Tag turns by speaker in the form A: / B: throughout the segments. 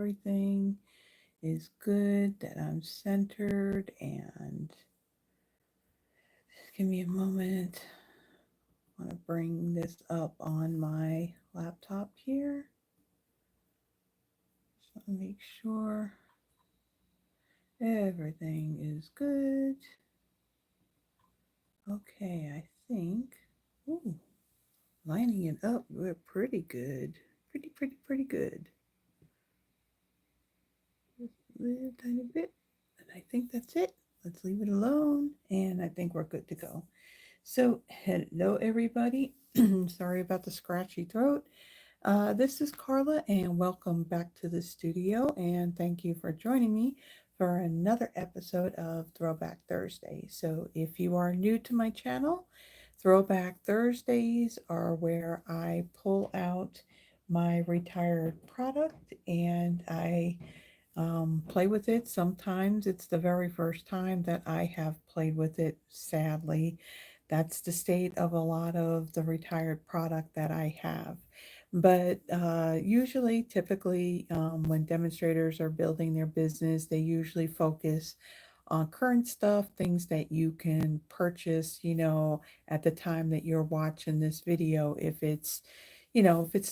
A: everything is good, that I'm centered, and just give me a moment. I want to bring this up on my laptop here. So make sure everything is good. Okay, I think, ooh, lining it up, we're pretty good. Pretty good. Just a little tiny bit. And I think that's it. Let's leave it alone. And I think we're good to go. So, hello everybody. Sorry about the scratchy throat. This is Carla, and welcome back to the studio. And thank you for joining me for another episode of Throwback Thursday. So, if you are new to my channel, Throwback Thursdays are where I pull out my retired product and I play with it. Sometimes it's the very first time that I have played with it, sadly. That's the state of a lot of the retired product that I have. But usually, typically, when demonstrators are building their business, they usually focus on current stuff, things that you can purchase, at the time that you're watching this video. If it's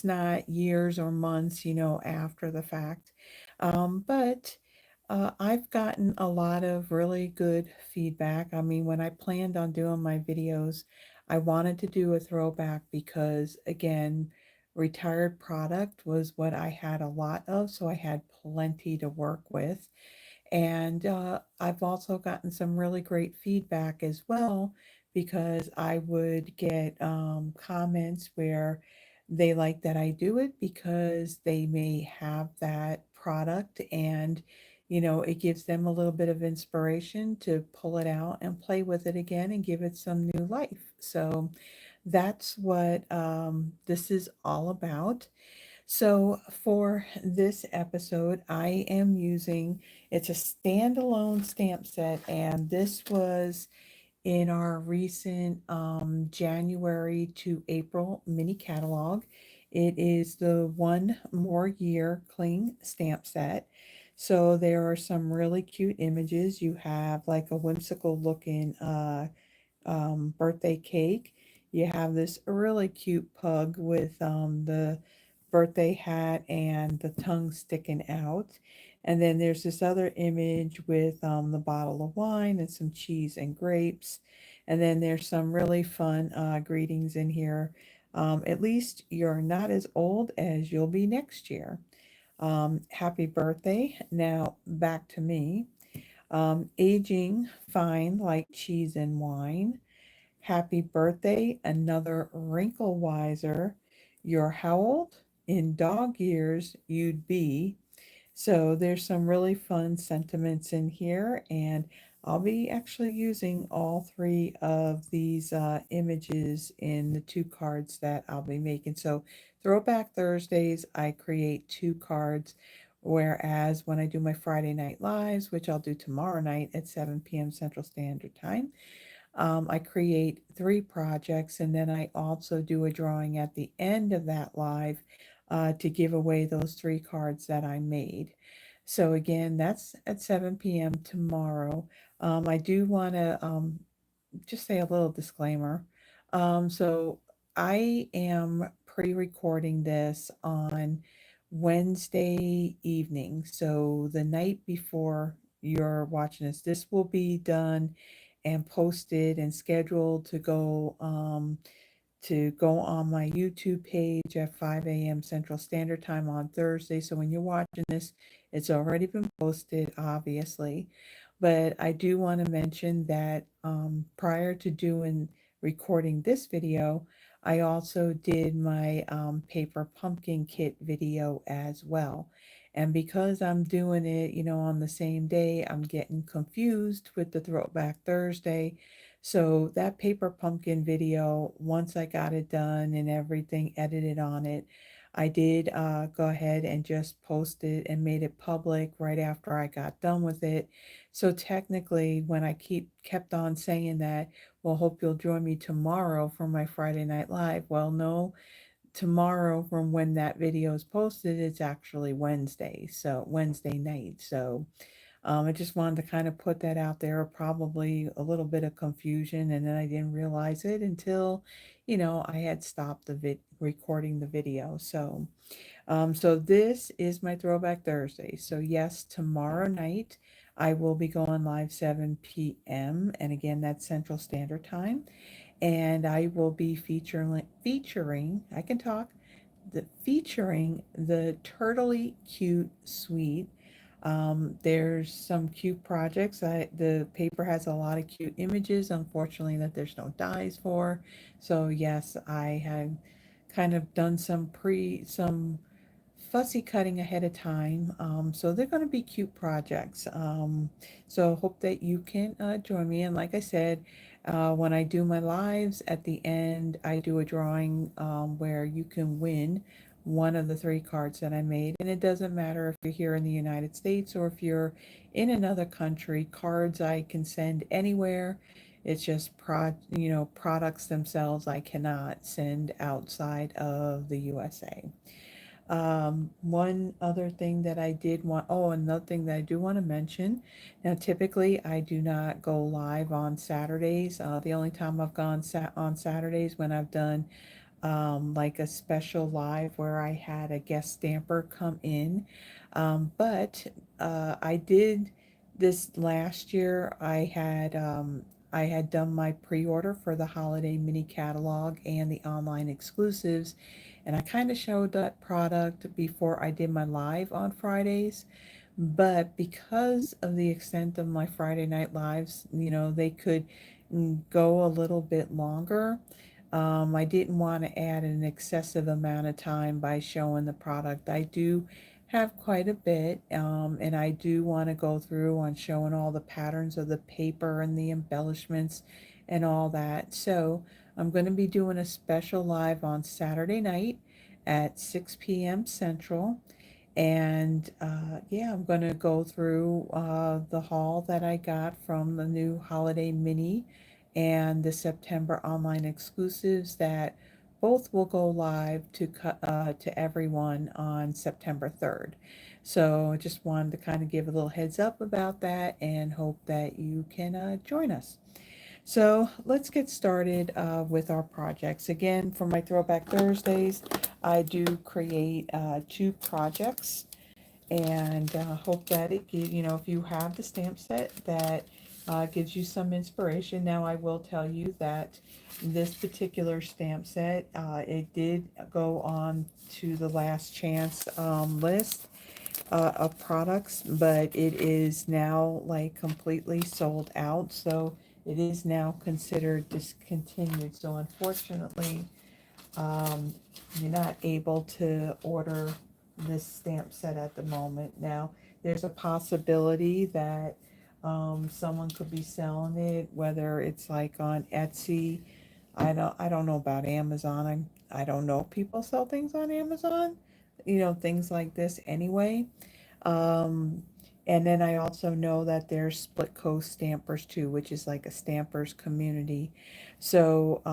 A: not years or months, after the fact. But I've gotten a lot of really good feedback. I mean, when I planned on doing my videos, I wanted to do a throwback because, again, retired product was what I had a lot of, so I had plenty to work with. And I've also gotten some really great feedback as well because I would get comments where they like that I do it because they may have that product and it gives them a little bit of inspiration to pull it out and play with it again and give it some new life. So that's what this is all about. So for this episode, I am using, it's a standalone stamp set, and this was in our recent January to April mini catalog. It is the One More Year Cling stamp set. So there are some really cute images. You have like a whimsical looking birthday cake. You have this really cute pug with the birthday hat and the tongue sticking out. And then there's this other image with the bottle of wine and some cheese and grapes. And then there's some really fun greetings in here. At least you're not as old as you'll be next year. Happy birthday. Now back to me. Aging fine like cheese and wine. Happy birthday, another wrinkle wiser. You're how old? In dog years, you'd be. So there's some really fun sentiments in here, and I'll be actually using all three of these images in the two cards that I'll be making. So Throwback Thursdays, I create two cards, whereas when I do my Friday Night Lives, which I'll do tomorrow night at 7 p.m. Central Standard Time, I create three projects, and then I also do a drawing at the end of that live to give away those three cards that I made. So again, that's at 7 p.m. tomorrow. I do want to just say a little disclaimer. So I am pre-recording this on Wednesday evening. So the night before you're watching this, this will be done and posted and scheduled to go on my YouTube page at 5 a.m. Central Standard Time on Thursday. So when you're watching this, it's already been posted, obviously. But I do want to mention that prior to doing recording this video, I also did my paper pumpkin kit video as well. And because I'm doing it, on the same day, I'm getting confused with the Throwback Thursday. So that paper pumpkin video, once I got it done and everything edited on it, I did go ahead and just post it and made it public right after I got done with it. So technically, when I kept on saying that, well, hope you'll join me tomorrow for my Friday Night Live. Well, no, tomorrow from when that video is posted, it's actually Wednesday, so Wednesday night. So I just wanted to kind of put that out there. Probably a little bit of confusion, and then I didn't realize it until, I had stopped the recording the video. So this is my Throwback Thursday. So yes, tomorrow night I will be going live 7 p.m. and again that's Central Standard Time, and I will be featuring I can talk featuring the Turtly Cute Suite. There's some cute projects. The paper has a lot of cute images, unfortunately, that there's no dies for. So yes, I have kind of done some fussy cutting ahead of time. So they're going to be cute projects. So hope that you can join me. And like I said, when I do my lives at the end, I do a drawing where you can win one of the 3 cards that I made. And it doesn't matter if you're here in the United States or if you're in another country. Cards I can send anywhere. It's just products themselves I cannot send outside of the USA. One other thing that I did want, oh, another thing that I do want to mention. Now, typically I do not go live on Saturdays. The only time I've gone on Saturdays when I've done like a special live where I had a guest stamper come in. But I did this last year. I had done my pre-order for the holiday mini catalog and the online exclusives, and I kind of showed that product before I did my live on Fridays. But because of the extent of my Friday night lives, they could go a little bit longer. I didn't want to add an excessive amount of time by showing the product. I do have quite a bit, and I do want to go through on showing all the patterns of the paper and the embellishments and all that. So I'm going to be doing a special live on Saturday night at 6 p.m. Central. And yeah, I'm going to go through the haul that I got from the new holiday mini and the September online exclusives that both will go live to everyone on September 3rd. So I just wanted to kind of give a little heads up about that and hope that you can join us. So let's get started with our projects. Again, for my Throwback Thursdays, I do create 2 projects, and hope that it gives, if you have the stamp set, that gives you some inspiration. Now, I will tell you that this particular stamp set, it did go on to the last chance list of products, but it is now like completely sold out. So it is now considered discontinued. So unfortunately, you're not able to order this stamp set at the moment. Now, there's a possibility that someone could be selling it, whether it's like on Etsy. I don't know about Amazon. I don't know if people sell things on Amazon, things like this anyway. Um, and then I also know that there's Split Coast Stampers too, which is like a stampers community. So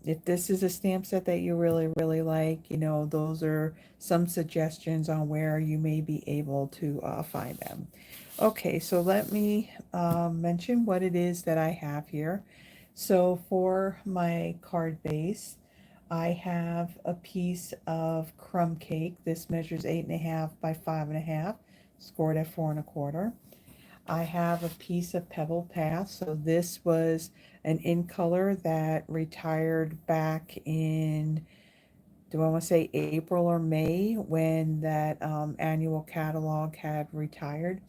A: if this is a stamp set that you really, really like, those are some suggestions on where you may be able to find them. Okay, so let me mention what it is that I have here. So for my card base, I have a piece of crumb cake. This measures 8.5 by 5.5, scored at 4.25. I have a piece of Pebbled Path. So this was an in color that retired back in, do I want to say April or May, when that annual catalog had retired.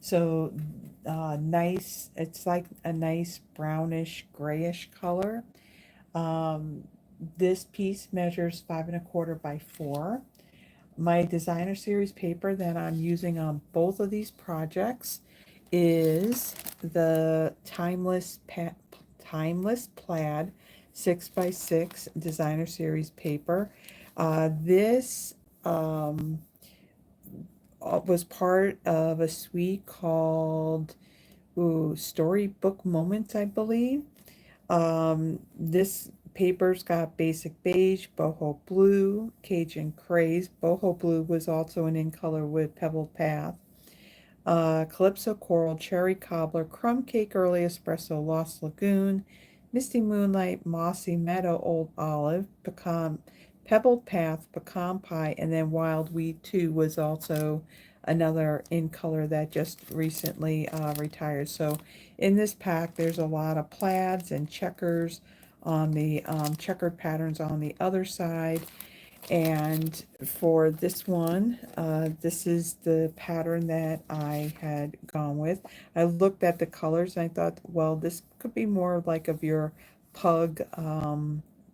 A: So nice, it's like a nice brownish grayish color. Um, this piece measures 5.25 by 4. My designer series paper that I'm using on both of these projects is the Timeless Plaid 6x6 designer series paper. This was part of a suite called Storybook Moments, I believe. This Papers got Basic Beige, Boho Blue, Cajun Craze. Boho Blue was also an in color with Pebbled Path. Calypso Coral, Cherry Cobbler, Crumb Cake, Early Espresso, Lost Lagoon, Misty Moonlight, Mossy, Meadow, Old Olive, Pecan, Pebbled Path, Pecan Pie, and then Wild Weed 2 was also another in color that just recently retired. So in this pack, there's a lot of plaids and checkers on the checkered patterns on the other side. And for this one, this is the pattern that I had gone with. I looked at the colors and I thought, well, this could be more like of your pug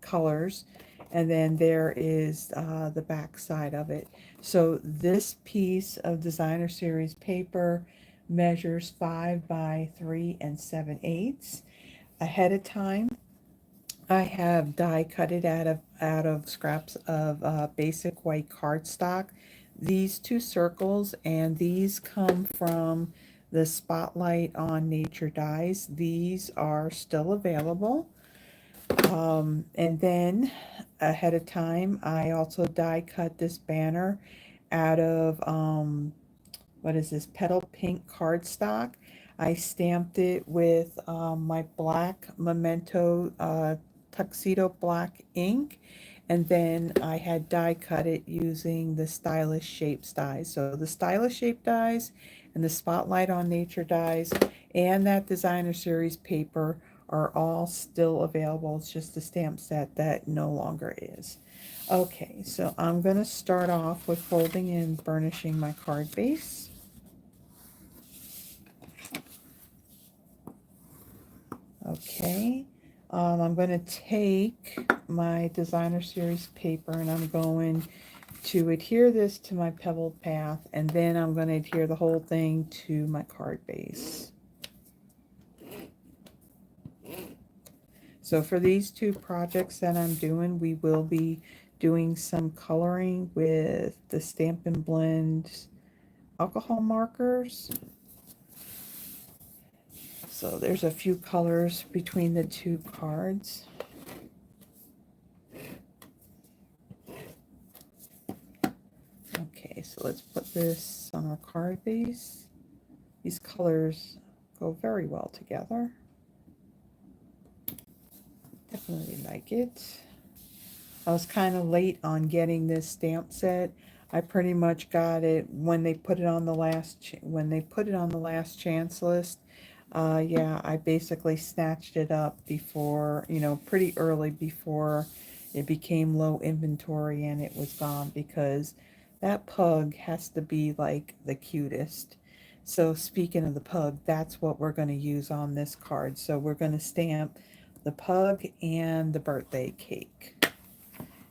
A: colors. And then there is the back side of it. So this piece of designer series paper measures 5 by 3 7/8. Ahead of time, I have die cut it out of scraps of basic white cardstock. These two circles, and these come from the Spotlight on Nature dies. These are still available. And then ahead of time, I also die cut this banner out of what is this, Petal Pink cardstock. I stamped it with my black Memento tuxedo black ink, and then I had die cut it using the Stylish Shapes dies. So the Stylish Shape dies and the Spotlight on Nature dies and that designer series paper are all still available. It's just the stamp set that no longer is. Okay, so I'm going to start off with folding and burnishing my card base. Okay, I'm going to take my designer series paper and I'm going to adhere this to my pebbled path, and then I'm going to adhere the whole thing to my card base. So for these two projects that I'm doing, we will be doing some coloring with the Stampin' Blend alcohol markers. So there's a few colors between the two cards. Okay, so let's put this on our card base. These colors go very well together. Definitely like it. I was kind of late on getting this stamp set. I pretty much got it when they put it on the last chance list. Yeah, I basically snatched it up before, pretty early before it became low inventory and it was gone, because that pug has to be like the cutest. So speaking of the pug, that's what we're going to use on this card. So we're going to stamp the pug and the birthday cake.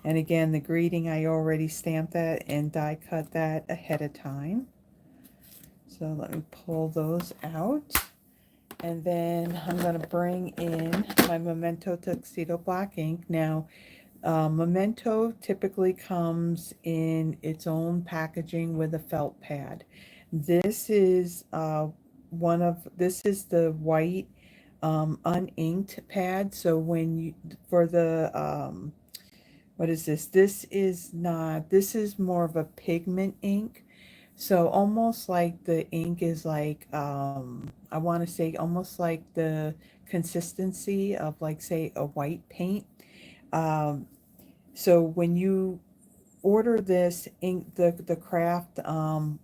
A: And again, the greeting, I already stamped that and die cut that ahead of time. So let me pull those out. And then I'm going to bring in my Memento Tuxedo Black ink. Now, Memento typically comes in its own packaging with a felt pad. This is this is the white uninked pad. So when you, for the, what is this? This is more of a pigment ink. So almost like the ink is like, I want to say almost like the consistency of, like, say, a white paint. So when you order this ink, the craft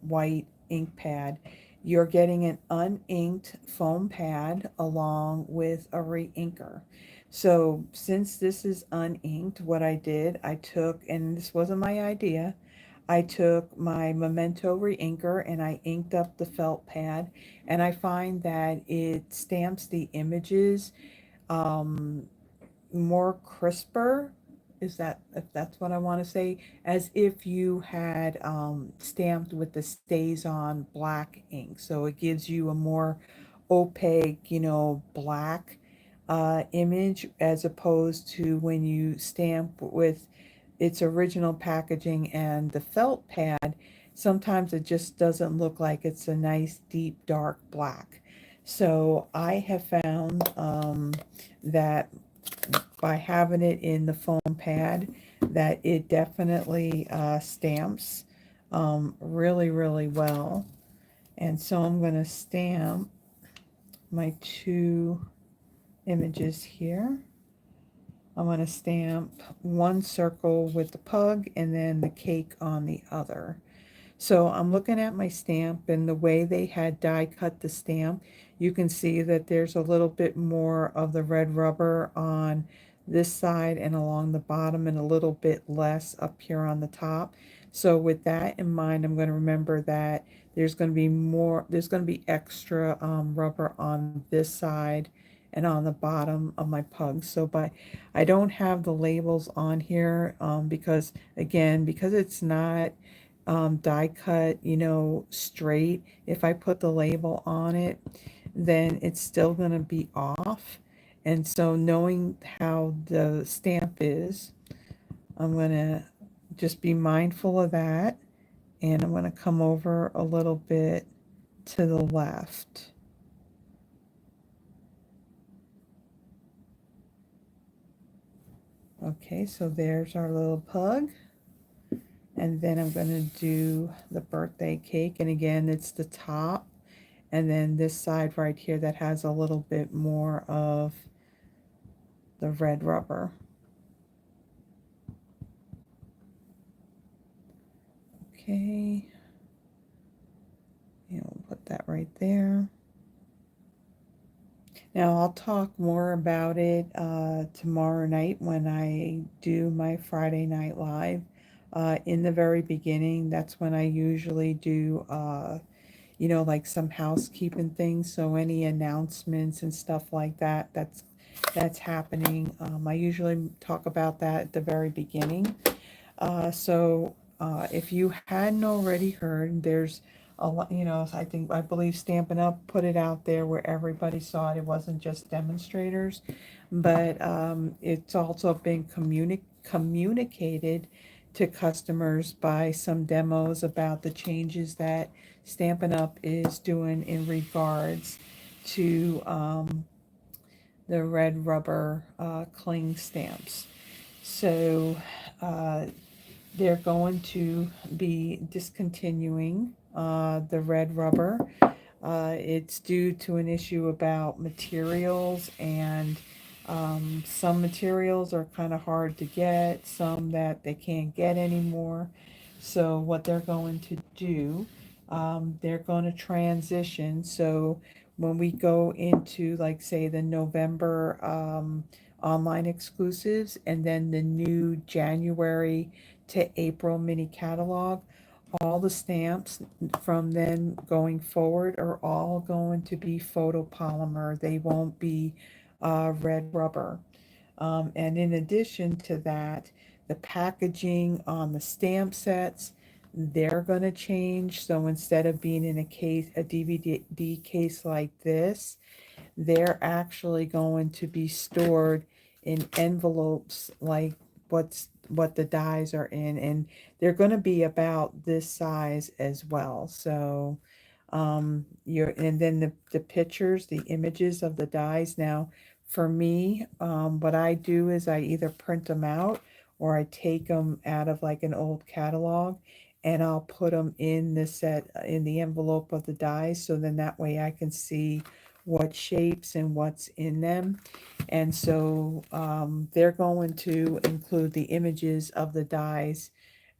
A: white ink pad, you're getting an uninked foam pad along with a re-inker. So since this is uninked, what I did, I took, and this wasn't my idea, I took my Memento re-inker and I inked up the felt pad, and I find that it stamps the images more crisper, is that, if that's what I want to say, as if you had stamped with the StazOn black ink. So it gives you a more opaque, black image, as opposed to when you stamp with its original packaging and the felt pad. Sometimes it just doesn't look like it's a nice deep dark black. So I have found that by having it in the foam pad, that it definitely stamps really, really well. And so I'm going to stamp my two images here. I'm going to stamp one circle with the pug and then the cake on the other. So I'm looking at my stamp, and the way they had die cut the stamp, you can see that there's a little bit more of the red rubber on this side and along the bottom, and a little bit less up here on the top. So with that in mind, I'm going to remember that there's going to be extra rubber on this side and on the bottom of my pug. So I don't have the labels on here because, again, because it's not die cut, straight. If I put the label on it, then it's still going to be off. And so knowing how the stamp is, I'm going to just be mindful of that. And I'm going to come over a little bit to the left. Okay, so there's our little pug. And then I'm going to do the birthday cake. And again, it's the top. And then this side right here that has a little bit more of the red rubber. Okay. And we'll put that right there. Now I'll talk more about it tomorrow night when I do my Friday Night Live. In the very beginning, that's when I usually do, like some housekeeping things. So any announcements and stuff like that, that's happening. I usually talk about that at the very beginning. If you hadn't already heard, there's a lot, I believe Stampin' Up put it out there where everybody saw it. It wasn't just demonstrators, but it's also been communicated to customers by some demos about the changes that Stampin' Up is doing in regards to the red rubber cling stamps. So they're going to be discontinuing the red rubber. It's due to an issue about materials, and some materials are kind of hard to get, some that they can't get anymore. So what they're going to do, they're going to transition. So when we go into, like, say, the November online exclusives, and then the new January to April mini catalog, all the stamps from then going forward are all going to be photopolymer. They won't be red rubber. And in addition to that, the packaging on the stamp sets, they're going to change. So instead of being in a DVD case like this, they're actually going to be stored in envelopes like what the dies are in, and they're going to be about this size as well. So and then the pictures, the images of the dies. Now for me, what I do is I either print them out, or I take them out of like an old catalog, and I'll put them in the set, in the envelope of the dies, so then that way I can see what shapes and what's in them. And so they're going to include the images of the dies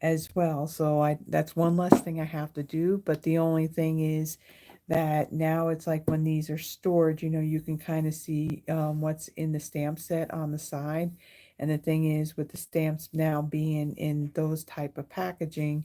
A: as well. So that's one less thing I have to do. But the only thing is that now it's like when these are stored, you can kind of see what's in the stamp set on the side. And the thing is, with the stamps now being in those type of packaging,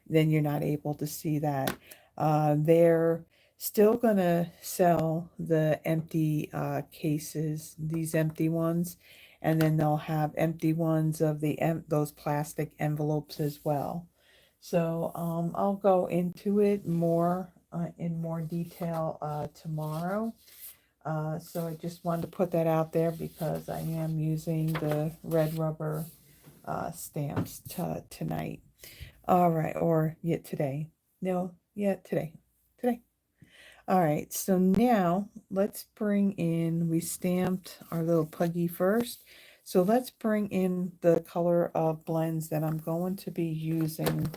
A: then you're not able to see that. They're still gonna sell the empty cases, these empty ones, and then they'll have empty ones of those plastic envelopes as well. So I'll go into it more in more detail tomorrow. So I just wanted to put that out there because I am using the red rubber stamps tonight. All right, or yet today. No, yeah, today. Today. All right, so now let's bring in, we stamped our little puggy first. So let's bring in the color of blends that I'm going to be using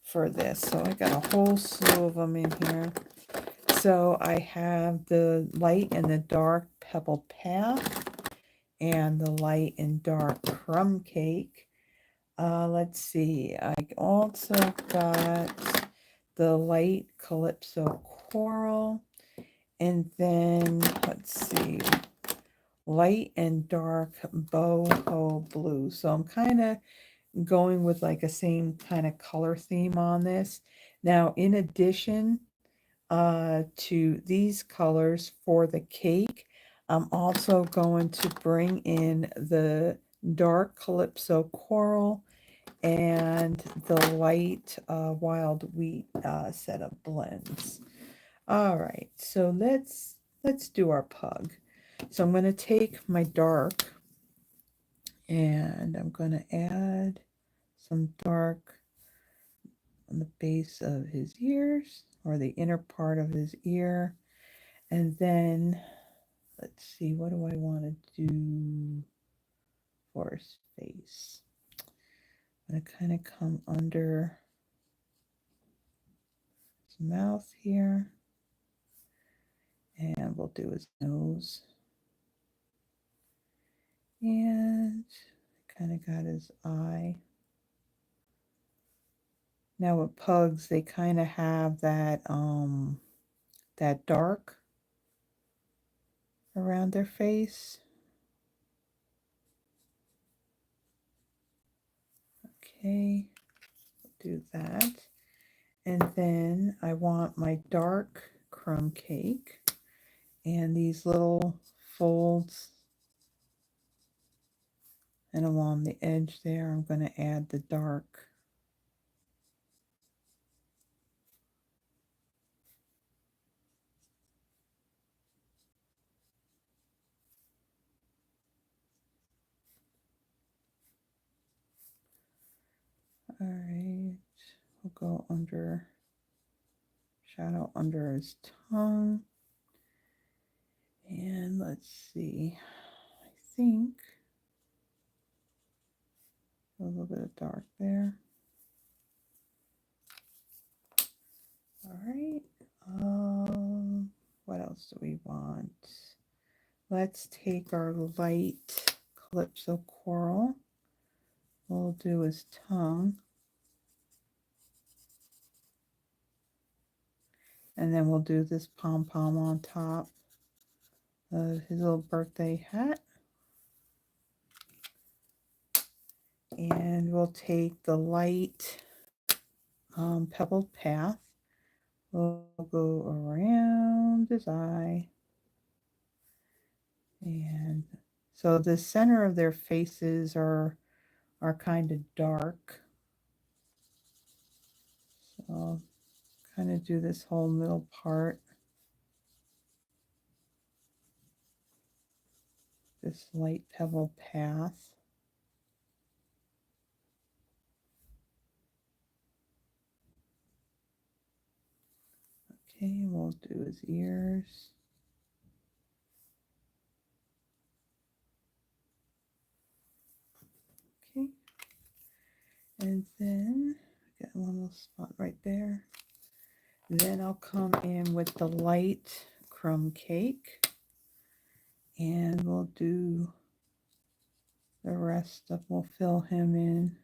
A: for this. So I got a whole slew of them in here. So I have the light and the dark Pebbled Path and the light and dark Crumb Cake. Let's see, I also got the light Calypso Coral, and then let's see, light and dark Boho Blue. So I'm kind of going with like a same kind of color theme on this. Now, in addition to these colors for the cake, I'm also going to bring in the dark Calypso Coral and the light Wild Wheat set of blends. All right, so let's do our pug. So I'm going to take my dark and I'm going to add some dark on the base of his ears or the inner part of his ear. And then let's see, what do I want to do for his face? I'm going to kind of come under his mouth here. And we'll do his nose. And kind of got his eye. Now with pugs, they kind of have that that dark around their face. Okay, do that. And then I want my dark crumb cake and these little folds, and along the edge there I'm going to add the dark. All right, we'll go under, shadow under his tongue. And let's see, I think a little bit of dark there. All right, what else do we want? Let's take our light Calypso Coral. We'll do his tongue. And then we'll do this pom-pom on top of his little birthday hat. And we'll take the light Pebbled Path. We'll go around his eye. And so the center of their faces are kind of dark. So kind of do this whole middle part. This light Pebble Path. Okay, we'll do his ears. Okay. And then got one little spot right there. Then I'll come in with the light crumb cake. And we'll do the rest of, we'll fill him in.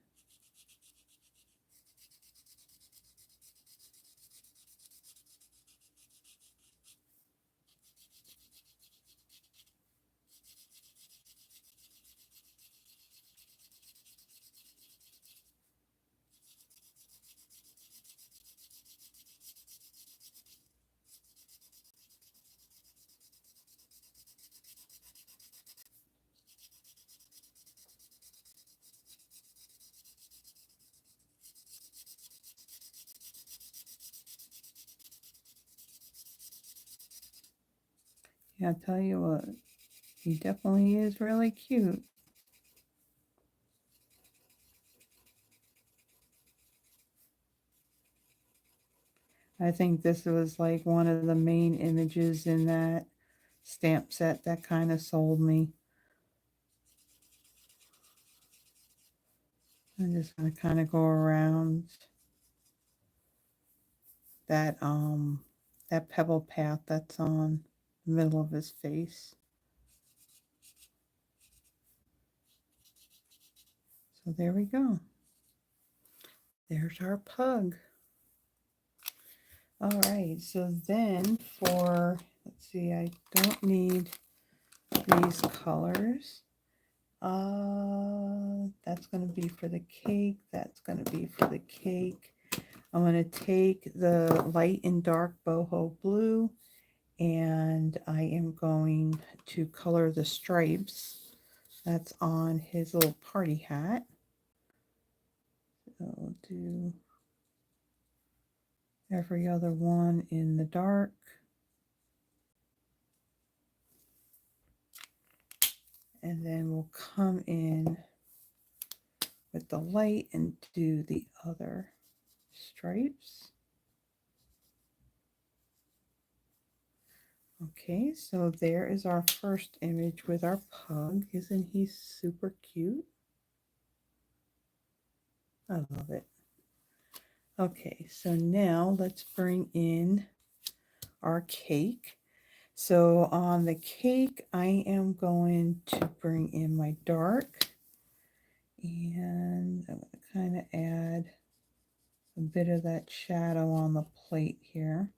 A: Yeah, I'll tell you what, he definitely is really cute. I think this was like one of the main images in that stamp set that kind of sold me. I'm just going to kind of go around that pebble path that's on the middle of his face. So there we go. There's our pug. All right, so then for, let's see, I don't need these colors. That's going to be for the cake. That's going to be for the cake. I'm going to take the light and dark boho blue, and I am going to color the stripes that's on his little party hat. So I'll do every other one in the dark. And then we'll come in with the light and do the other stripes. Okay, so there is our first image with our pug. Isn't he super cute? I love it. Okay, so now let's bring in our cake. So on the cake, I am going to bring in my dark, and I'm going to kind of add a bit of that shadow on the plate here.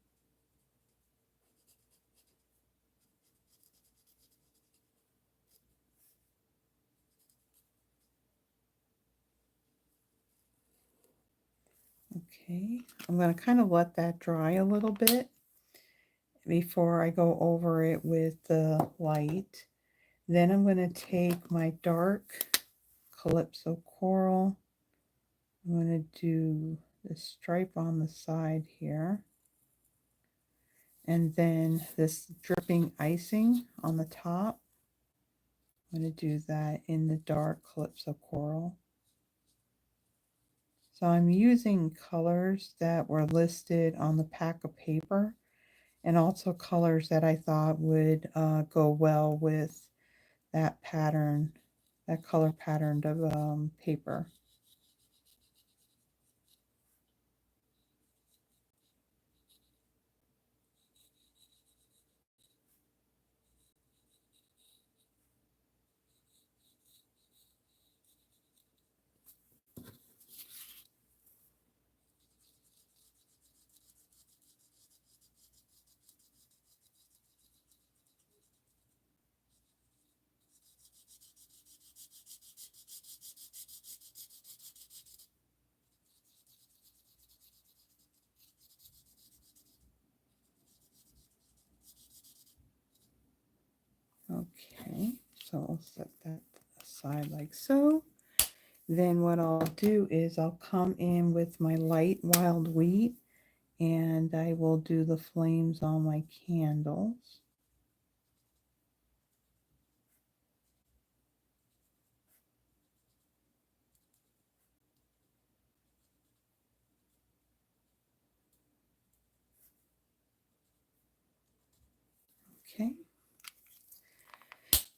A: Okay, I'm going to kind of let that dry a little bit before I go over it with the light. Then I'm going to take my dark Calypso Coral. I'm going to do the stripe on the side here. And then this dripping icing on the top. I'm going to do that in the dark Calypso Coral. So I'm using colors that were listed on the pack of paper, and also colors that I thought would go well with that pattern, that color pattern of paper. Okay, so I'll set that aside like so. Then what I'll do is I'll come in with my light wild wheat, and I will do the flames on my candles. Okay.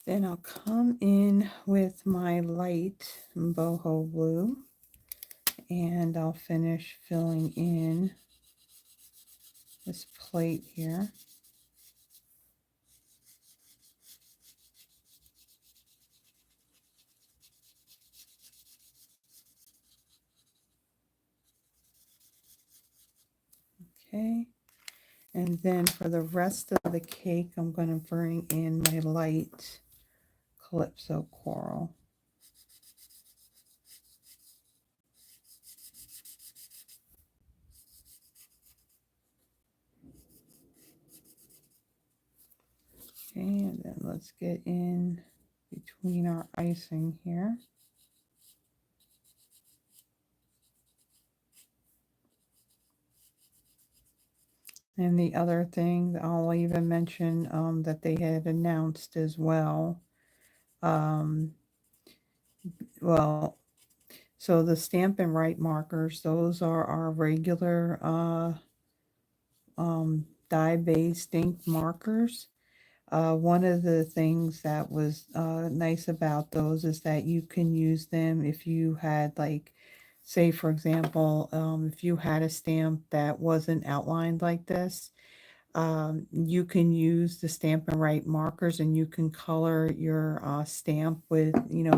A: Then I'll come in with my light boho blue, and I'll finish filling in this plate here. Okay. And then for the rest of the cake, I'm going to bring in my light Calypso Coral. Okay, and then let's get in between our icing here. And the other thing, I'll even mention that they had announced as well. Well, so the Stampin' Write markers, those are our regular dye-based ink markers. One of the things that was nice about those is that you can use them if you had, like, say for example, if you had a stamp that wasn't outlined like this, you can use the Stampin' Right markers and you can color your stamp with,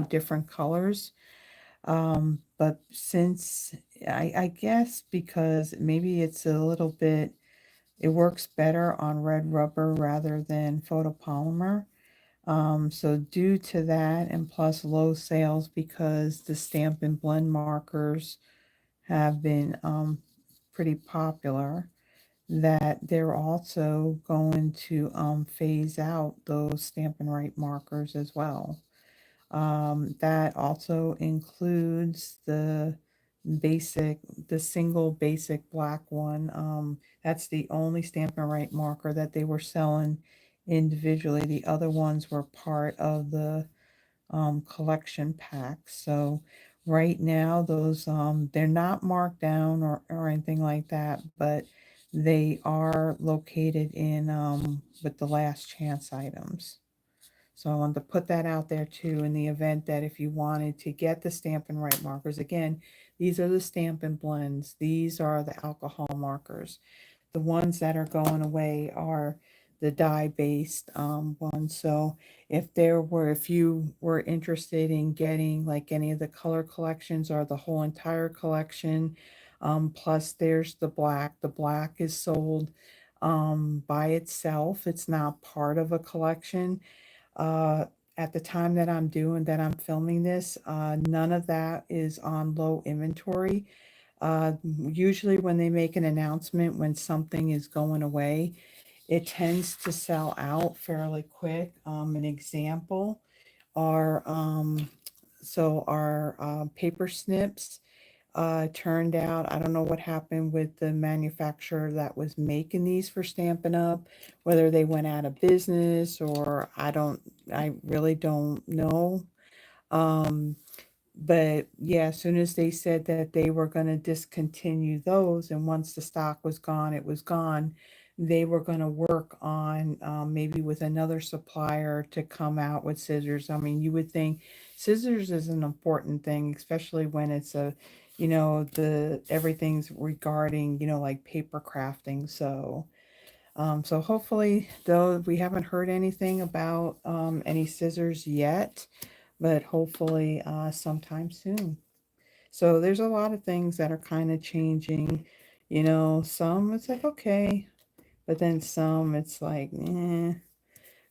A: different colors. But since I guess because maybe it's a little bit, it works better on red rubber rather than photopolymer. So due to that, and plus low sales because the Stampin' Blend markers have been pretty popular, that they're also going to phase out those Stampin' Right markers as well. That also includes basic, the single basic black one. That's the only Stampin' Right marker that they were selling individually. The other ones were part of the collection pack. So right now, those they're not marked down or anything like that, but they are located in with the last chance items. So I wanted to put that out there too in the event that if you wanted to get the Stampin' Right markers. Again, these are the Stampin' Blends. These are the alcohol markers. The ones that are going away are the dye-based ones. So if you were interested in getting like any of the color collections or the whole entire collection, plus there's the black. The black is sold by itself. It's not part of a collection. Uh, at the time that I'm filming this, none of that is on low inventory. Usually when they make an announcement when something is going away, it tends to sell out fairly quick. An example are our paper snips turned out. I don't know what happened with the manufacturer that was making these for Stampin' Up, whether they went out of business or I really don't know. Um, but yeah, as soon as they said that they were going to discontinue those, and once the stock was gone, it was gone, they were going to work on maybe with another supplier to come out with scissors. I mean, you would think scissors is an important thing, especially when it's the everything's regarding, like paper crafting. So hopefully, though, we haven't heard anything about any scissors yet, but hopefully sometime soon. So there's a lot of things that are kind of changing. Some it's like, okay, but then some it's like, eh.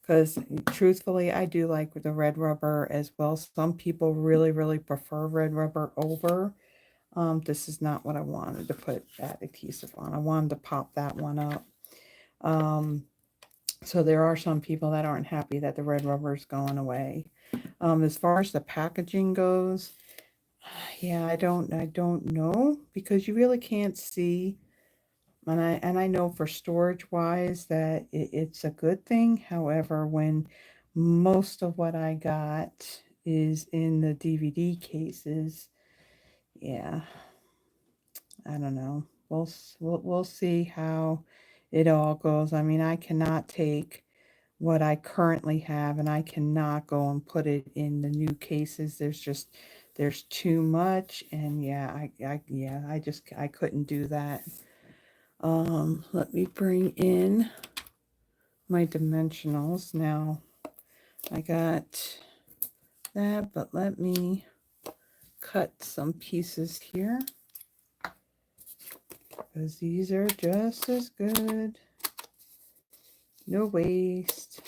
A: Because truthfully, I do like the red rubber as well. Some people really, really prefer red rubber over. This is not what I wanted to put that adhesive on. I wanted to pop that one up. Um, so there are some people that aren't happy that the red rubber is going away. As far as the packaging goes, yeah, I don't know because you really can't see. And I know for storage wise that it's a good thing. However, when most of what I got is in the DVD cases, yeah, I don't know. We'll see how it all goes. I mean, I cannot take what I currently have and I cannot go and put it in the new cases. There's too much, and yeah, I couldn't do that. Let me bring in my dimensionals now. I got that, but let me cut some pieces here because these are just as good. No waste.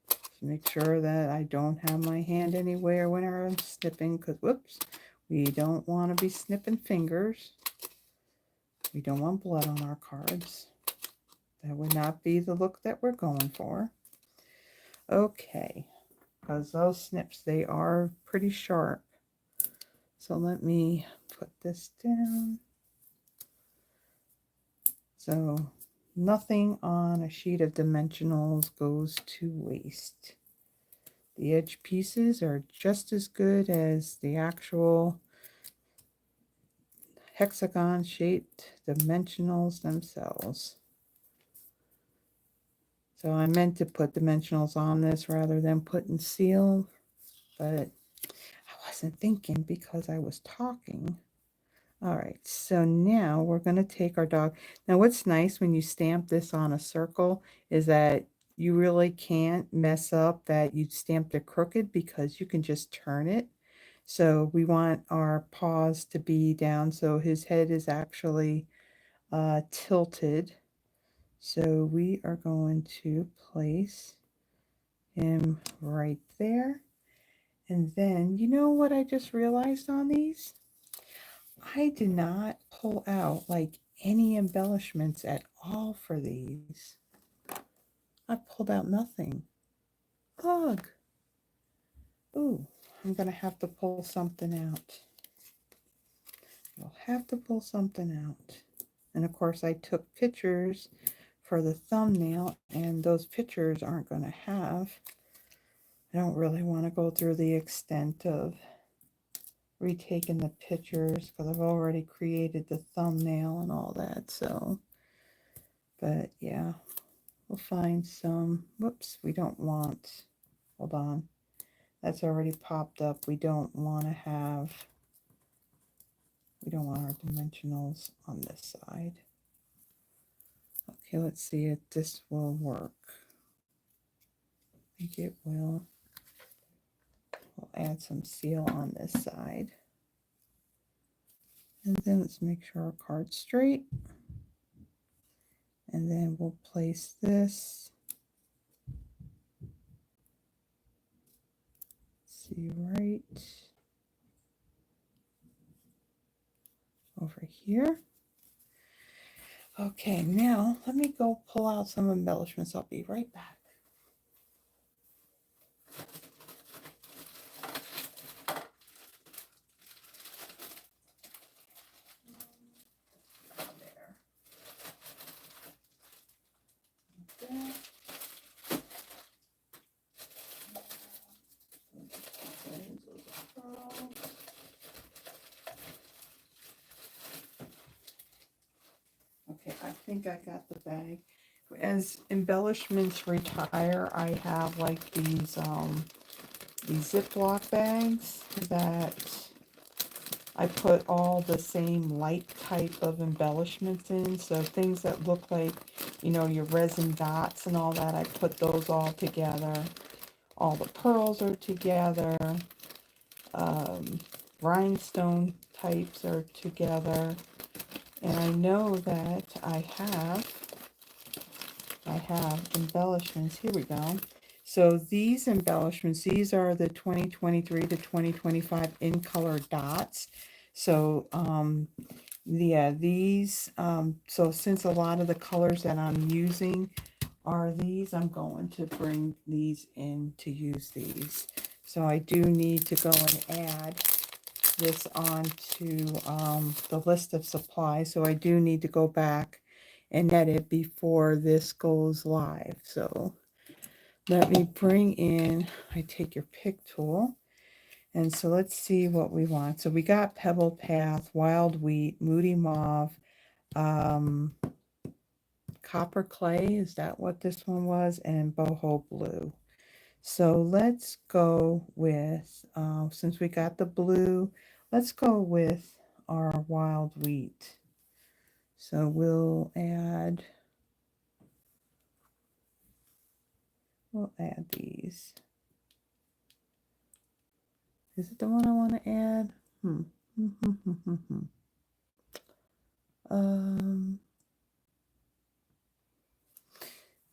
A: Just make sure that I don't have my hand anywhere when I'm snipping because, whoops, we don't want to be snipping fingers. We don't want blood on our cards. That would not be the look that we're going for. Okay, because those snips, they are pretty sharp. So let me put this down. So nothing on a sheet of dimensionals goes to waste. The edge pieces are just as good as the actual hexagon shaped dimensionals themselves. So I meant to put dimensionals on this rather than putting seal, but I wasn't thinking because I was talking. All right, so now we're going to take our dog. Now what's nice when you stamp this on a circle is that you really can't mess up that you stamped it crooked because you can just turn it. So we want our paws to be down so his head is actually tilted. So we are going to place him right there. And then, you know what I just realized on these? I did not pull out like any embellishments at all for these. I pulled out nothing. Ugh. Ooh, I'm going to have to pull something out. I'll have to pull something out. And of course I took pictures for the thumbnail, and those pictures aren't going to have. I don't really want to go through the extent of retaking the pictures because I've already created the thumbnail and all that. So, but yeah, we'll find some. Whoops, we don't want, hold on, that's already popped up. We don't want to have, we don't want our dimensionals on this side. Okay, let's see if this will work. I think it will. We'll add some seal on this side. And then let's make sure our card's straight. And then we'll place this. See, right over here. Okay, now let me go pull out some embellishments. I'll be right back. Okay, I think I got the bag. As embellishments retire, I have like these Ziploc bags that I put all the same light type of embellishments in. So things that look like, you know, your resin dots and all that, I put those all together. All the pearls are together. Rhinestone types are together. And I know that I have embellishments. Here we go. So these embellishments, these are the 2023 to 2025 in color dots. So yeah, these, so since a lot of the colors that I'm using are these, I'm going to bring these in to use these. So I do need to go and add this onto the list of supplies. So I do need to go back and edit before this goes live. So let me bring in, I take your pick tool. And so let's see what we want. So we got Pebbled Path, Wild Wheat, Moody Mauve, Copper Clay, is that what this one was? And Boho Blue. So let's go with, since we got the blue, let's go with our Wild Wheat. So we'll add these. Is it the one I want to add?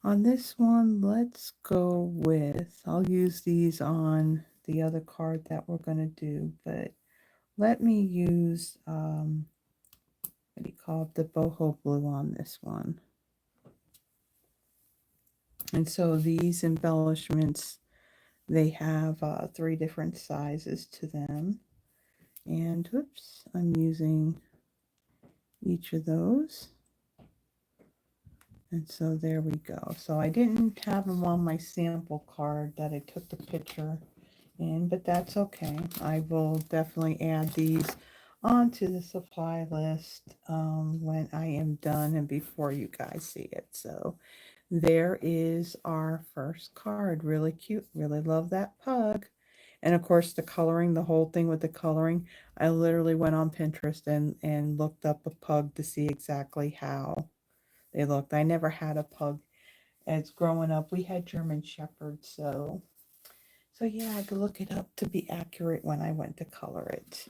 A: On this one, let's go with, I'll use these on the other card that we're going to do, but let me use, what do you call it, the Boho Blue on this one. And so these embellishments, they have 3 different sizes to them. And whoops, I'm using each of those. And so there we go. So I didn't have them on my sample card that I took the picture in, but that's okay. I will definitely add these onto the supply list when I am done and before you guys see it. So there is our first card. Really cute. Really love that pug. And of course, the coloring, the whole thing with the coloring, I literally went on Pinterest and looked up a pug to see exactly how they looked. I never had a pug as growing up. We had German Shepherds, so yeah, I could look it up to be accurate when I went to color it.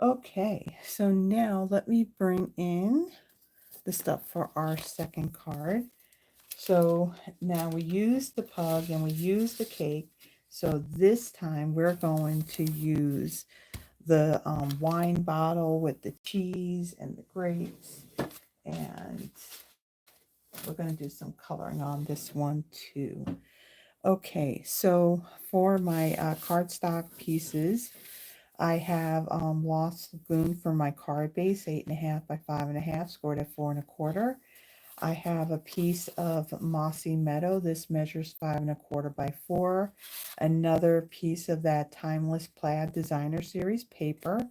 A: Okay, so now let me bring in the stuff for our second card. So now we use the pug and we use the cake. So this time we're going to use the wine bottle with the cheese and the grapes. And we're going to do some coloring on this one too. Okay, so for my cardstock pieces, I have Lost Lagoon for my card base, 8.5 by 5.5, scored at 4.25. I have a piece of Mossy Meadow. This measures 5.25 by 4. Another piece of that Timeless Plaid Designer Series paper.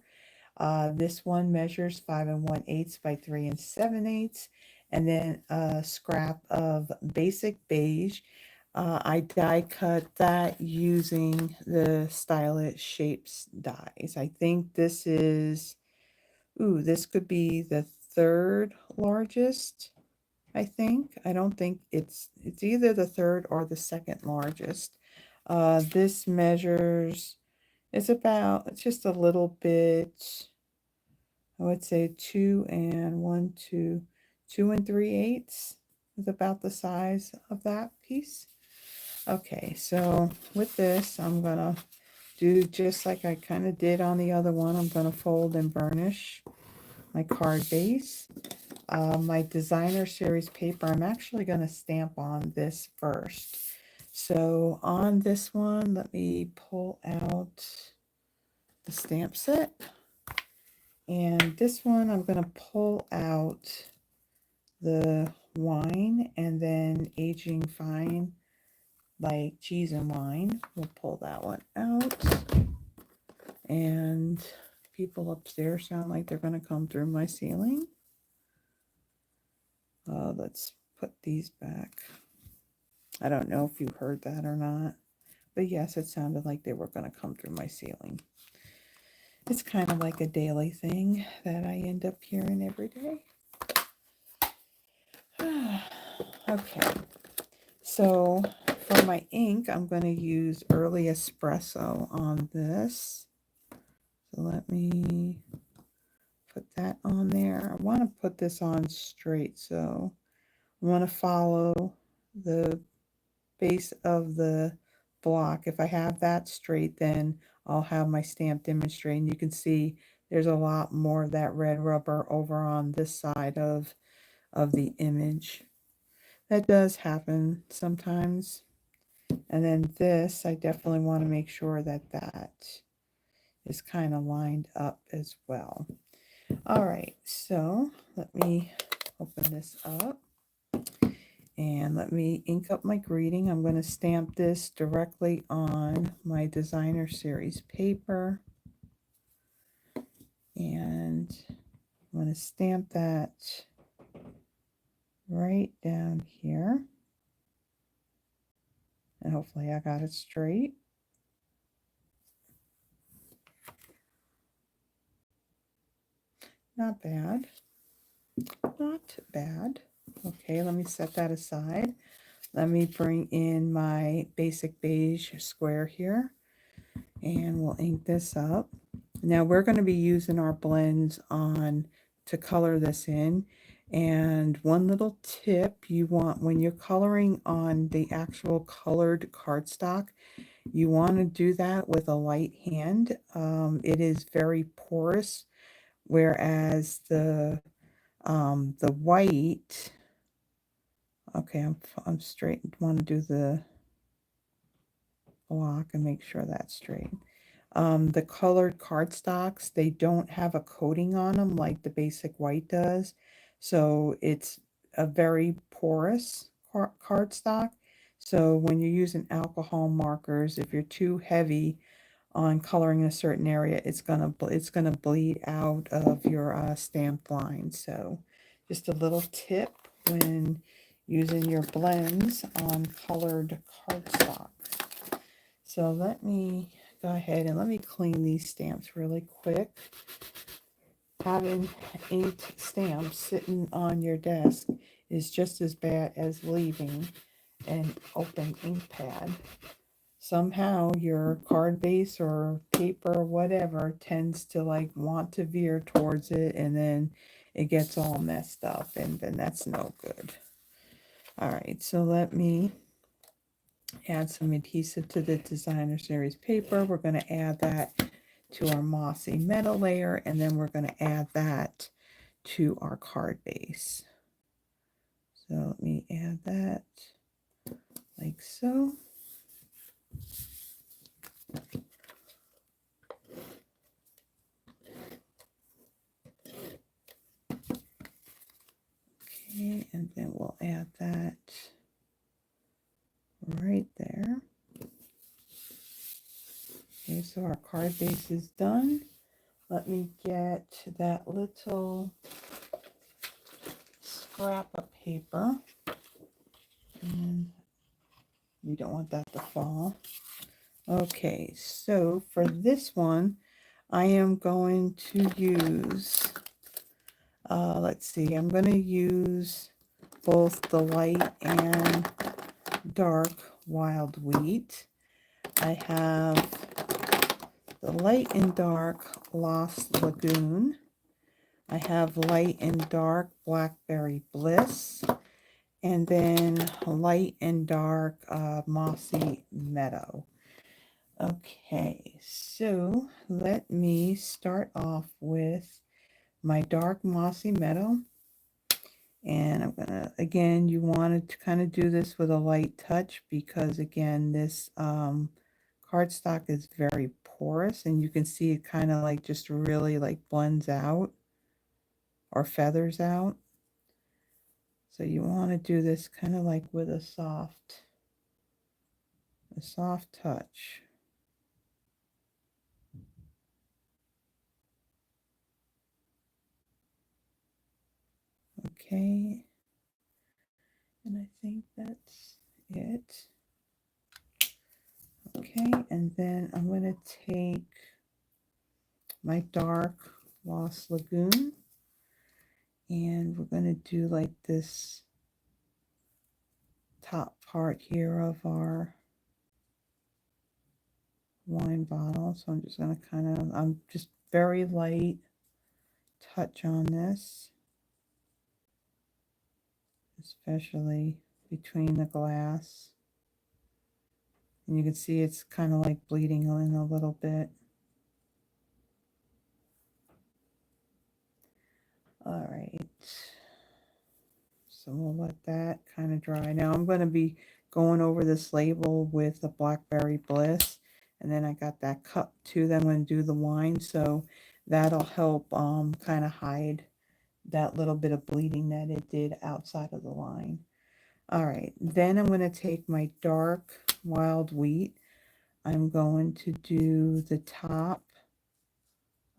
A: This one measures 5 1/8 by 3 7/8. And then a scrap of Basic Beige. I die cut that using the Stylish Shapes dies. I think this is, this could be the third largest. I think. I don't think it's either the third or the second largest. This measures, it's just a little bit, I would say 2 and 3/8 is about the size of that piece. Okay, so with this, I'm gonna do just like I kind of did on the other one. I'm gonna fold and burnish my card base. My designer series paper, I'm actually going to stamp on this first. So on this one, let me pull out the stamp set. And this one, I'm going to pull out the wine and then aging fine like cheese and wine. We'll pull that one out. And people upstairs sound like they're going to come through my ceiling. Let's put these back. I don't know if you heard that or not, but yes, it sounded like they were going to come through my ceiling. It's kind of like a daily thing that I end up hearing every day. Okay, so for my ink, I'm going to use Early Espresso on this. So let me put that on there. I want to put this on straight, so I want to follow the base of the block. If I have that straight, then I'll have my stamp image straight. And you can see there's a lot more of that red rubber over on this side of the image. That does happen sometimes. And then this, I definitely want to make sure that that is kind of lined up as well. All right, so let me open this up. And let me ink up my greeting. I'm going to stamp this directly on my designer series paper. And I'm going to stamp that right down here. And hopefully I got it straight. Not bad. Not bad. Okay, let me set that aside. Let me bring in my Basic Beige square here. And we'll ink this up. Now we're going to be using our blends on to color this in. And one little tip you want when you're coloring on the actual colored cardstock, you want to do that with a light hand. It is very porous, whereas the white, okay, I'm straight, want to do the block and make sure that's straight. The colored cardstocks, they don't have a coating on them like the basic white does. So it's a very porous cardstock. So when you're using alcohol markers, if you're too heavy on coloring in a certain area, it's gonna bleed out of your stamped line. So just a little tip when using your blends on colored cardstock. So let me go ahead and let me clean these stamps really quick. Having inked stamps sitting on your desk is just as bad as leaving an open ink pad. Somehow your card base or paper or whatever tends to like want to veer towards it, and then it gets all messed up, and then that's no good. All right, so let me add some adhesive to the designer series paper. We're going to add that to our Mossy metal layer, and then we're going to add that to our card base. So let me add that like so. Okay, and then we'll add that right there. Okay, so our card base is done. Let me get that little scrap of paper, and we don't want that to fall. Okay, so for this one, I am going to use, let's see, I'm going to use both the light and dark wild wheat. I have the light and dark Lost Lagoon. I have light and dark Blackberry Bliss. And then light and dark Mossy Meadow. Okay, so let me start off with my dark Mossy Meadow. And I'm gonna, again, you wanted to kind of do this with a light touch because again, this cardstock is very porous, and you can see it kind of like just really like blends out or feathers out. So you want to do this kind of like with a soft touch. Okay, and I think that's it. Okay, and then I'm going to take my dark Lost Lagoon, and we're going to do like this top part here of our wine bottle. So I'm just going to kind of, I'm just very light touch on this, especially between the glass. And you can see it's kind of like bleeding in a little bit. All right. So we'll let that kind of dry. Now I'm going to be going over this label with a Blackberry Bliss. And then I got that cup too that I'm going to do the wine. So that'll help kind of hide that little bit of bleeding that it did outside of the line. All right. Then I'm going to take my dark wild wheat. I'm going to do the top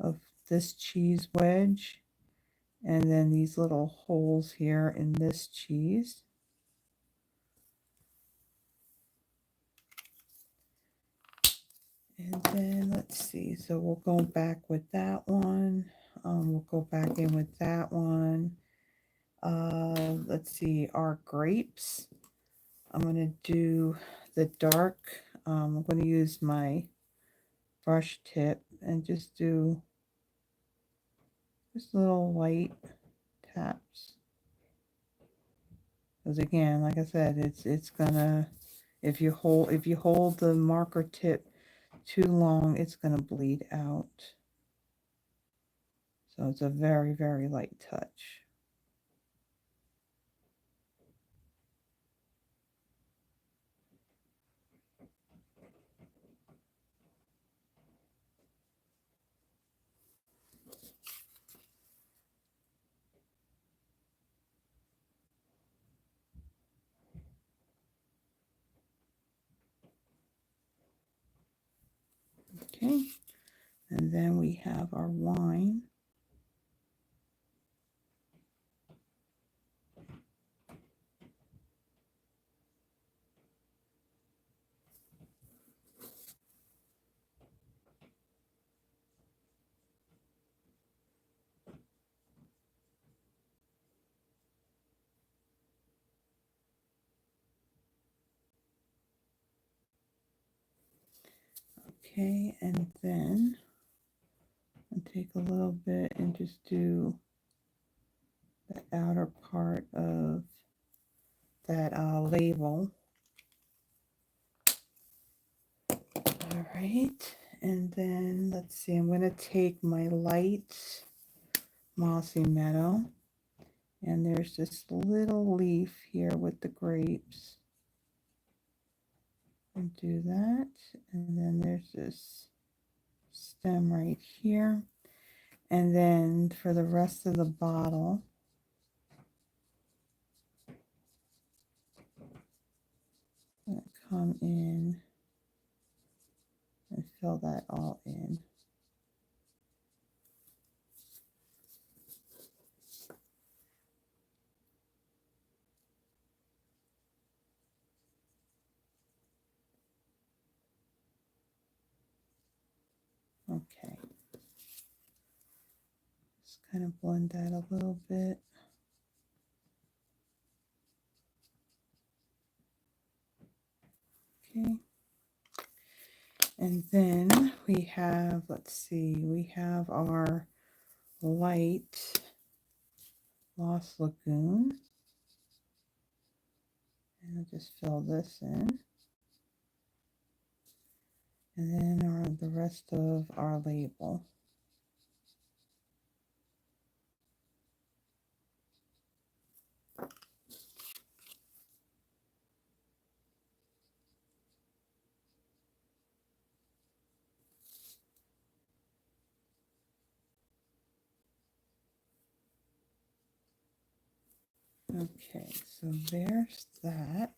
A: of this cheese wedge, and then these little holes here in this cheese. And then let's see, so we'll go back with that one. We'll go back in with that one. Let's see, our grapes. I'm going to do the dark. I'm going to use my brush tip and just do just little light taps. Because again, like I said, it's gonna, if you hold the marker tip too long, it's gonna bleed out. So it's a very, very light touch. Okay, and then we have our wine. Okay, and then I'll take a little bit and just do the outer part of that label. All right, and then let's see, I'm going to take my light Mossy Meadow, and there's this little leaf here with the grapes. And do that, and then there's this stem right here, and then for the rest of the bottle, I'm going to come in and fill that all in. Okay, just kind of blend that a little bit. Okay, and then we have, let's see, we have our light Lost Lagoon, and I'll just fill this in, and then the rest of our label. Okay, so there's that.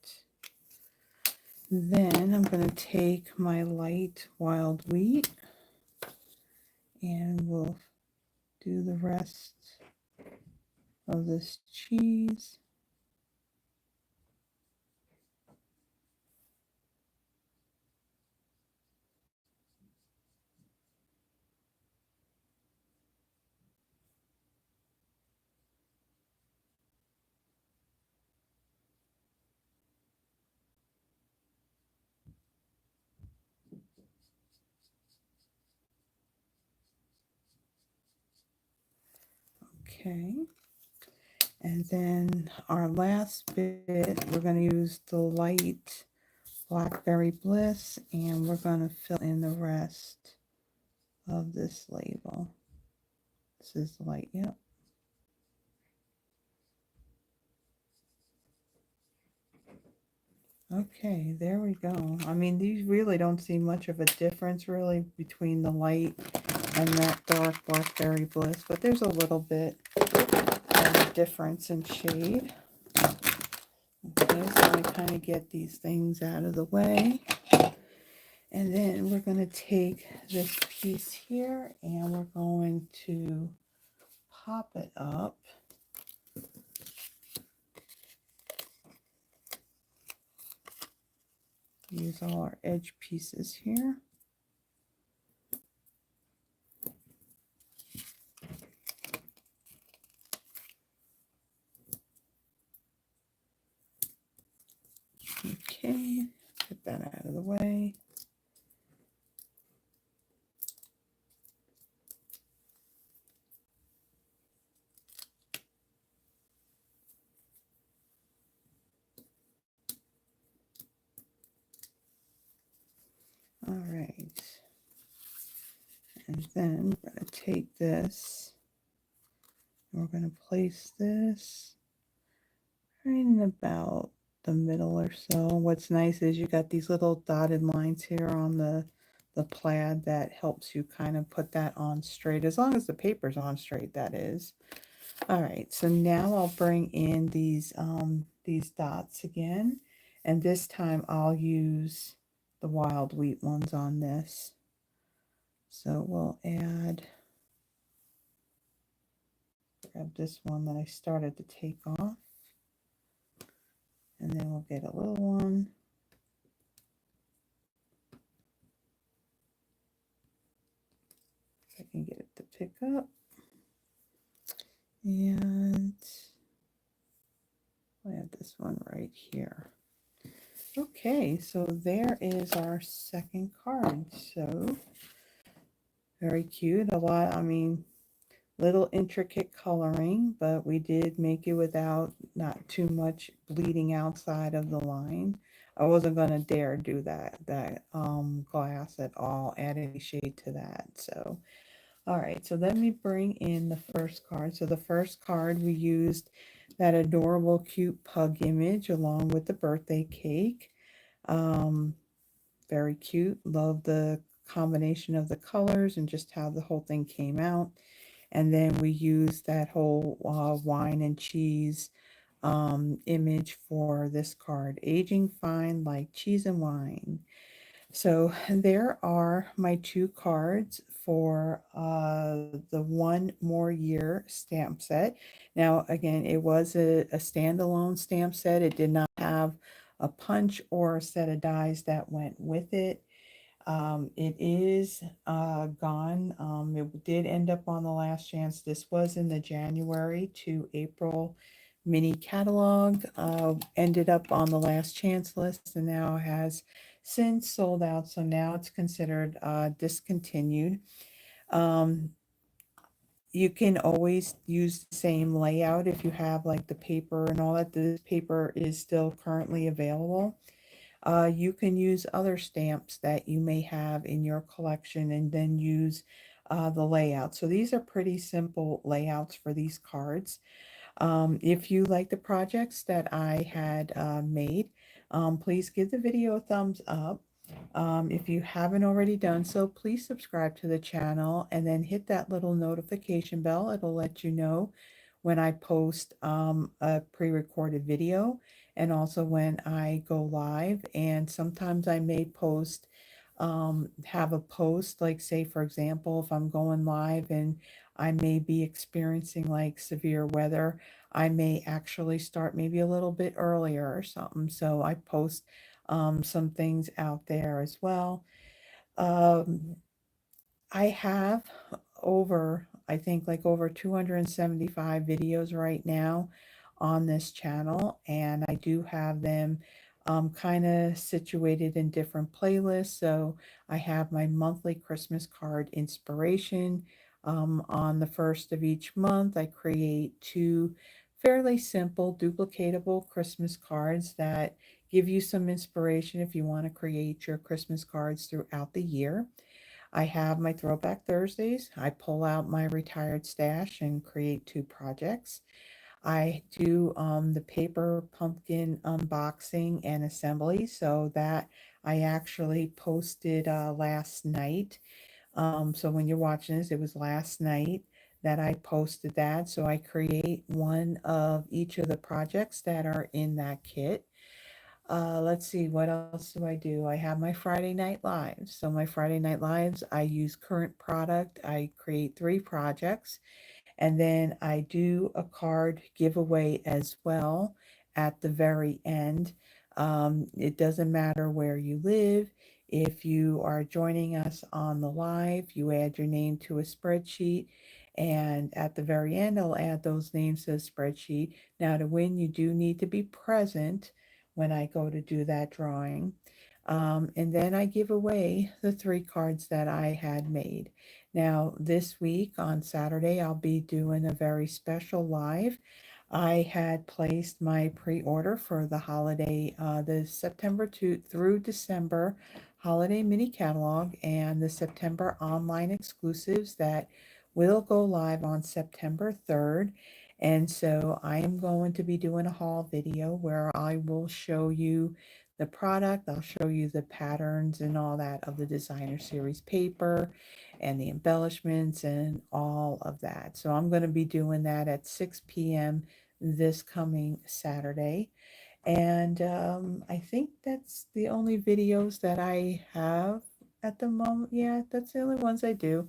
A: Then I'm going to take my light wild wheat and we'll do the rest of this cheese. Okay, and then our last bit, we're going to use the light Blackberry Bliss, and we're going to fill in the rest of this label. This is the light, yep. Okay, there we go. I mean, these really don't see much of a difference really between the light and that dark Blackberry Bliss, but there's a little bit of a difference in shade. Okay, so I kind of get these things out of the way. And then we're going to take this piece here and we're going to pop it up. Use all our edge pieces here. Okay, get that out of the way. All right, and then we're going to take this and we're going to place this right in about the middle or so. What's nice is you got these little dotted lines here on the plaid that helps you kind of put that on straight, as long as the paper's on straight, that is. All right, so now I'll bring in these dots again, and this time I'll use the wild wheat ones on this. So we'll grab this one that I started to take off, and then we'll get a little one. If I can get it to pick up. And I have this one right here. Okay, so there is our second card. So very cute. A lot, I mean, little intricate coloring, but we did make it without not too much bleeding outside of the line. I wasn't gonna dare do that glass at all, add any shade to that. So all right, so let me bring in the first card. So the first card we used that adorable cute pug image along with the birthday cake. Um, very cute. Love the combination of the colors and just how the whole thing came out. And then we used that whole wine and cheese image for this card. Aging fine like cheese and wine. So there are my two cards for the One More Year stamp set. Now, again, it was a standalone stamp set. It did not have a punch or a set of dies that went with it. It is gone. It did end up on the last chance. This was in the January to April mini catalog. Ended up on the last chance list and now has since sold out. So now it's considered discontinued. Um, you can always use the same layout if you have like the paper and all that. This paper is still currently available. You can use other stamps that you may have in your collection and then use the layout. So these are pretty simple layouts for these cards. If you like the projects that I had made, please give the video a thumbs up. If you haven't already done so, please subscribe to the channel and then hit that little notification bell. It'll let you know when I post a pre-recorded video and also when I go live. And sometimes I may post, have a post, like say, for example, if I'm going live and I may be experiencing like severe weather, I may actually start maybe a little bit earlier or something. So I post some things out there as well. Um, I have I think like over 275 videos right now on this channel, and I do have them kind of situated in different playlists. So I have my monthly Christmas card inspiration. On the first of each month, I create two fairly simple duplicatable Christmas cards that give you some inspiration if you want to create your Christmas cards throughout the year. I have my Throwback Thursdays. I pull out my retired stash and create two projects. I do the paper pumpkin unboxing and assembly, so that I actually posted last night. So when you're watching this, it was last night that I posted that. So I create one of each of the projects that are in that kit. Let's see, what else do I do? I have my Friday Night Lives. So my Friday Night Lives, I use current product. I create three projects, and then I do a card giveaway as well at the very end. It doesn't matter where you live. If you are joining us on the live, you add your name to a spreadsheet. And at the very end, I'll add those names to the spreadsheet. Now, to win, you do need to be present when I go to do that drawing. And then I give away the three cards that I had made. Now, this week on Saturday, I'll be doing a very special live. I had placed my pre-order for the holiday, the September through December holiday mini catalog and the September online exclusives that will go live on September 3rd. And so I am going to be doing a haul video where I will show you the product. I'll show you the patterns and all that of the designer series paper and the embellishments and all of that. So I'm going to be doing that at 6 p.m. this coming Saturday. And I think that's the only videos that I have at the moment. Yeah, that's the only ones I do.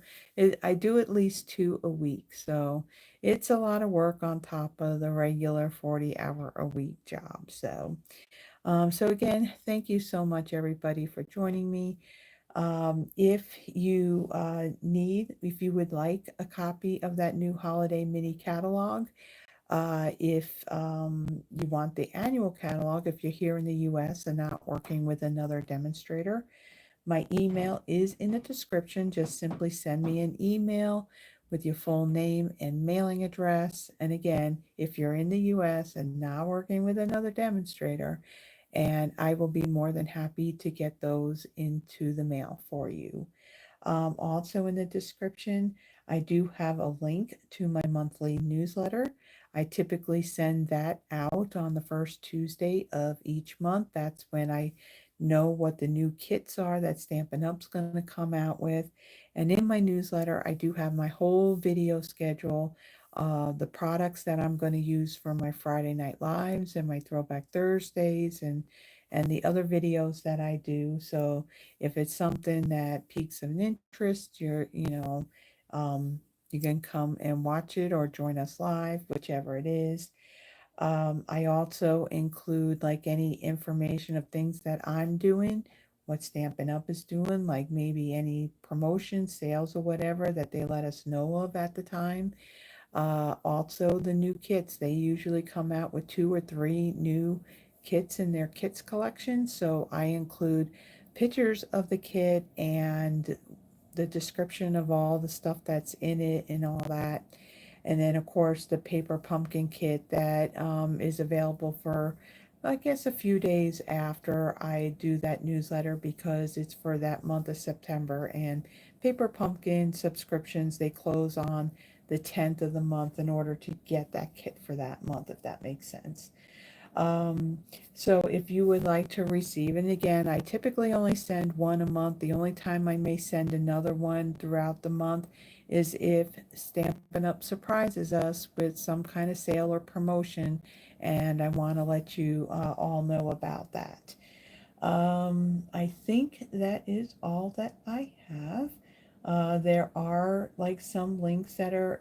A: I do at least 2 a week, so it's a lot of work on top of the regular 40-hour a week job. So again, thank you so much, everybody, for joining me. If you if you would like a copy of that new holiday mini catalog, if you want the annual catalog, if you're here in the US and not working with another demonstrator, my email is in the description. Just simply send me an email with your full name and mailing address. And again, if you're in the US and not working with another demonstrator, and I will be more than happy to get those into the mail for you. Also in the description, I do have a link to my monthly newsletter. I typically send that out on the first Tuesday of each month. That's when I know what the new kits are that Stampin' Up's going to come out with. And in my newsletter, I do have my whole video schedule, the products that I'm going to use for my Friday Night Lives and my Throwback Thursdays and the other videos that I do. So if it's something that piques an interest, um, you can come and watch it or join us live, whichever it is. I also include like any information of things that I'm doing, what Stampin' Up is doing, like maybe any promotion, sales, or whatever that they let us know of at the time. Also, the new kits, they usually come out with 2 or 3 new kits in their kits collection. So I include pictures of the kit and the description of all the stuff that's in it and all that. And then, of course, the paper pumpkin kit that is available for, I guess, a few days after I do that newsletter because it's for that month of September. And paper pumpkin subscriptions, they close on the 10th of the month in order to get that kit for that month, if that makes sense. Um, so if you would like to receive, and again, I typically only send one a month. The only time I may send another one throughout the month is if Stampin' Up surprises us with some kind of sale or promotion, and I want to let you all know about that. I think that is all that I have. There are like some links that are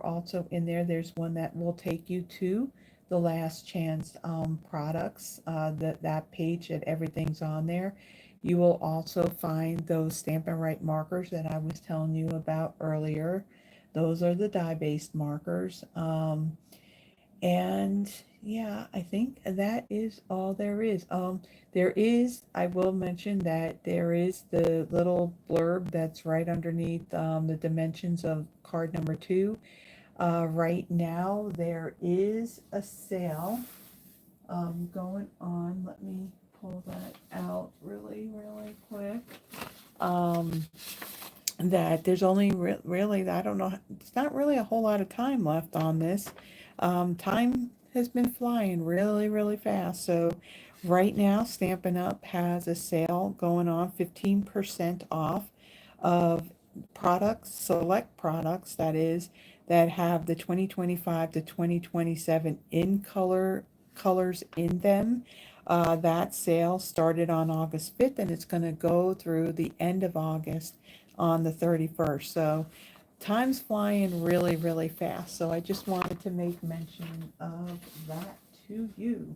A: also in there. There's one that will take you to the last chance products. That page that everything's on there. You will also find those Stampin' Right markers that I was telling you about earlier. Those are the die-based markers. And yeah, I think that is all there is. I will mention that there is the little blurb that's right underneath the dimensions of card number 2. Right now, there is a sale going on. Let me pull that out really, really quick. Um, that there's only really, I don't know, it's not really a whole lot of time left on this. Time has been flying really, really fast. So right now, Stampin' Up has a sale going on, 15% off of products, select products, that is, that have the 2025 to 2027 in colors in them. That sale started on August 5th and it's going to go through the end of August on the 31st. So time's flying really, really fast. So I just wanted to make mention of that to you.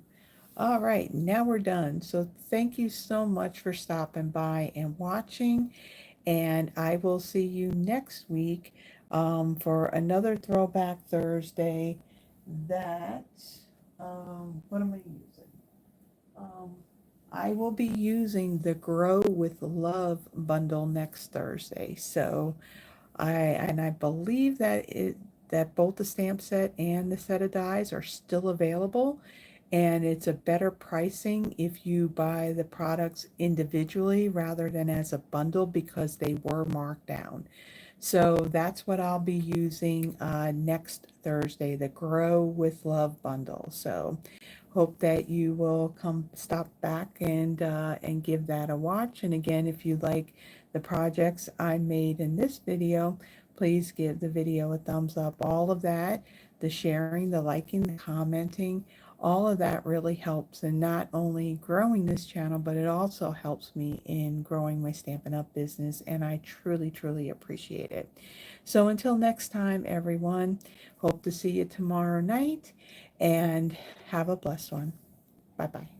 A: All right, now we're done. So thank you so much for stopping by and watching. And I will see you next week for another Throwback Thursday that, what am I using? Um, I will be using the Grow with Love bundle next Thursday. So I believe that both the stamp set and the set of dies are still available, and it's a better pricing if you buy the products individually rather than as a bundle because they were marked down. So that's what I'll be using next Thursday, the Grow with Love bundle. So hope that you will come stop back and give that a watch. And again, if you like the projects I made in this video, please give the video a thumbs up. All of that, the sharing, the liking, the commenting, All of that really helps in not only growing this channel, but it also helps me in growing my Stampin' Up! Business, and I truly, truly appreciate it. So until next time, everyone, hope to see you tomorrow night, and have a blessed one. Bye-bye.